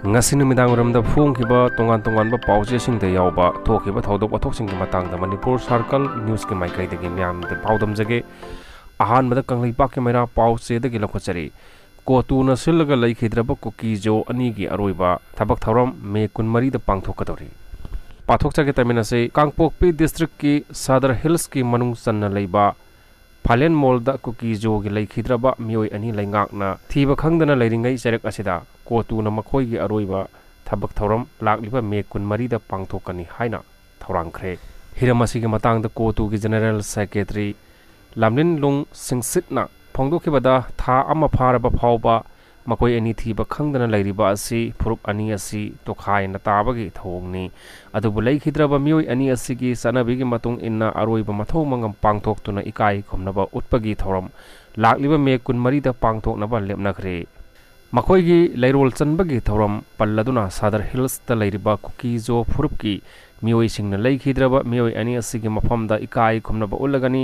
ngasi numidang ramda phungkiba tongan pause singda yawba thokiba thodok wathok singgi matangda Manipur Circle News ki maikai dagi myam de paudam jage ahan mada kanglai pak ke mera pause dagi lokhachari kotu na sillaga Leikhidraba KUKI JO ani gi aroiba thabak thouram me kunmari da pangthokkadouri pathok chage tamina se Kangpokpi district ki Sadar Hills ki manung sanna leiba Phalen mall da KUKI JO gi Leikhidraba mioi ani laingakna thiba khangdana leiringai charek asida kotu na makhoi gi aroiba thabak thouram lakliba me kunmari da pangthokani haina thorang khre hiramasi gi matang da kotu gi general secretary lamlin lung singsitna phongdokhibada tha ama pharaba phawba makoi ani thiba khangdana leiriba asi phurup ani asi tokhai na tabagi thongni adubu Leikhidraba mioi ani asi gi sanabi gi matung inna aroiba mathau mangam pangthoktuna ikai khomnaba utpagi thoram lakliba me kunmari da pangthoknaba lepna khre makoi gi leirol chanbagi thoram palladuna Sadar Hills ta leiriba KUKI JO phurupki mioi singna Leikhidraba mioi ani asi gi mafamda ikai khomnaba ulagani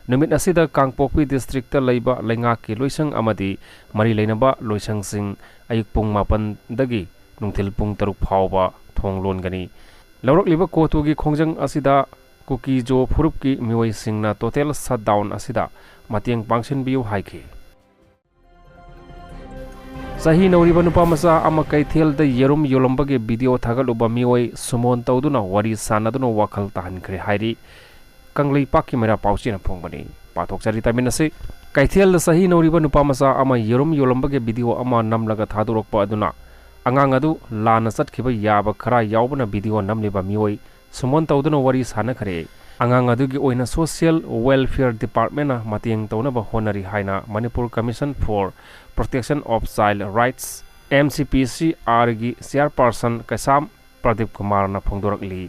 numit asida Kangpokpi district ta leiba lenga ki loisang amadi mari leinaba loisang sing ayuk pung 8 dagi nungthil pung 3 phawba thonglon gani lawrak liba kotu gi khongjang asida KUKI JO phurupki mioi singna total shutdown asida matiang pangsin biu haike sahi nauriba nupa masa ama kaithel da yerum yolombage video thagaluba mioi sumon tawduna wari sanaduna wakhal tahan khre hairi kanglei pakki mera pauchi na phongbani pathok chari tamina se kaithel da sahi nauriba nupa masa ama yerum yolombage video ama namlaga thadurokpa aduna angang adu lana chatkhiba yaba khara yawbana video namliba mioi sumon tawduna wari sana khare angang adu gi oina social welfare department na matiang tawna ba honari haina Manipur Commission for Protection of Child Rights MCPCR gi chairperson Kasam Pradeep Kumar na phongdorakli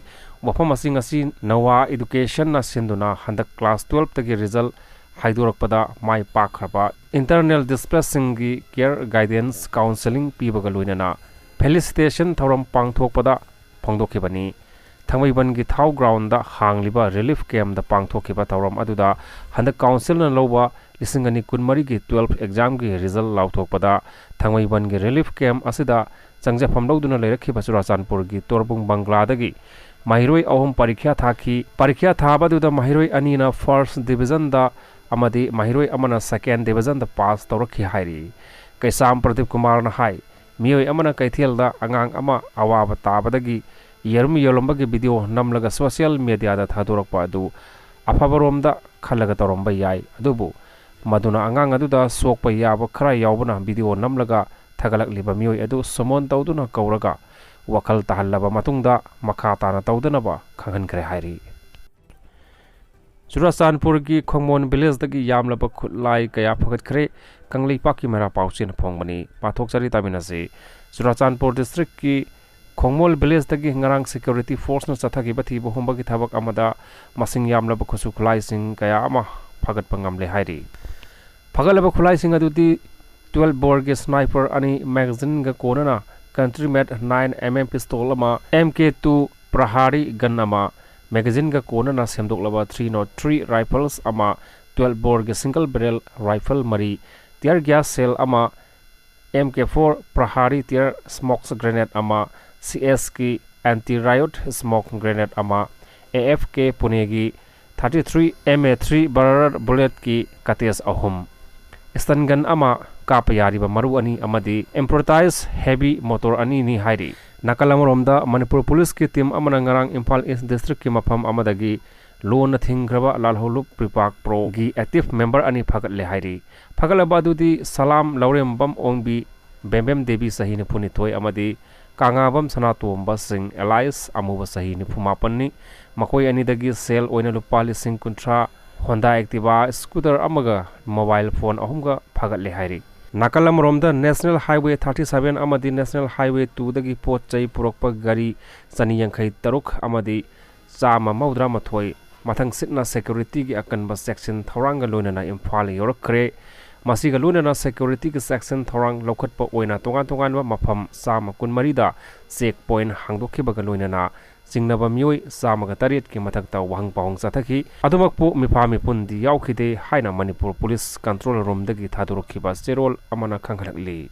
wafam asing asi nawa education na sinduna handak class 12 tagi result haidorakpada mai pakhraba internal displacing gi care guidance counseling pibaga loinana felicitation thoram pangthokpada phongdokhibani thangmaiban gi thau ground da hangliba relief camp da pangthokhiba thoram aduda handak council na loba lisingani kunmari gi 12 exam gi result lauthokpada thangmaiban gi relief camp asida changja famdoduna leirakhiba Churachandpur gi Torbung Bangla dagi mahiroi ahum parikya thabaduda mahiroi anina first division da amadi mahiroi amana second division da pass tawrakhi hairi Kaisam Pradeep Kumar na hai mioi amana kaithel da angang ama awaba tabadagi yerum yolombagi video namlaga social media da thadorakpa adu afabaromda khalaga toromba yai adubu maduna angang adu da sokpa yaba khara yawbana video namlaga thagalakliba mioi adu somon tawduna kauraga wakhal tahallaba matungda makha tana tawdanaba khanghan kare hairi Churachandpur gi Khongmon village dagi yamlaba khutlai kaya phagat khre kanglei pakki mera pauchin phongbani pathok chari tamina se Churachandpur district ki Khongmol village dagi ngarang security force na chathagi bathi bohomba gi thabak amada masing yamlaba khusu khulai sing kaya ama phagat pangamle hairi phagalaba khulai sing adudi 12 bore ge sniper ani magazine ga konana country made 9mm pistol ama MK2 prahari gun ama magazine ga konana semdoklaba 303 rifles ama 12 bore ge single barrel rifle mari tear gas cell ama MK4 prahari tear smoke grenade ama CS ki anti riot smoke grenade ama AFK punegi 33 MA3 barrel bullet ki kates ahum stun gun ama kapayari ba maru ani amadi improvised heavy motor ani ni hairi nakalamromda Manipur police ki team amana ngarang Imphal East district ki mafam amadagi loan thingraba lalholup pripak pro gi active member ani phagat le hairi phagalabadudi salam laurem bam ongbi bembem devi sahini phuni thoi amadi kangabam sanatomba sing Elias amuba sahini phumapanni makoi ani dagi sel oina lupa lising kuntra Honda Activa scooter amaga mobile phone ahumga phagat le hairi nakalam romda National Highway 37 amadi National Highway 2 dagi pot chai purokpa gari chani yankhai taruk amadi chama maudra mathoi mathang sitna security gi akanba section thoranga loinana Imphal yorakre masiga lunana security ki section thorang lokhatpa oina tongan ba mafam sama kunmari da checkpoint hangdokhibaga loinana singnaba mioi samaga taret ki mathakta wahang pawang sathaki adumakpu mifami pundi yaukhide haina Manipur police control room dagi thadurokhiba cherol amana khanghalakli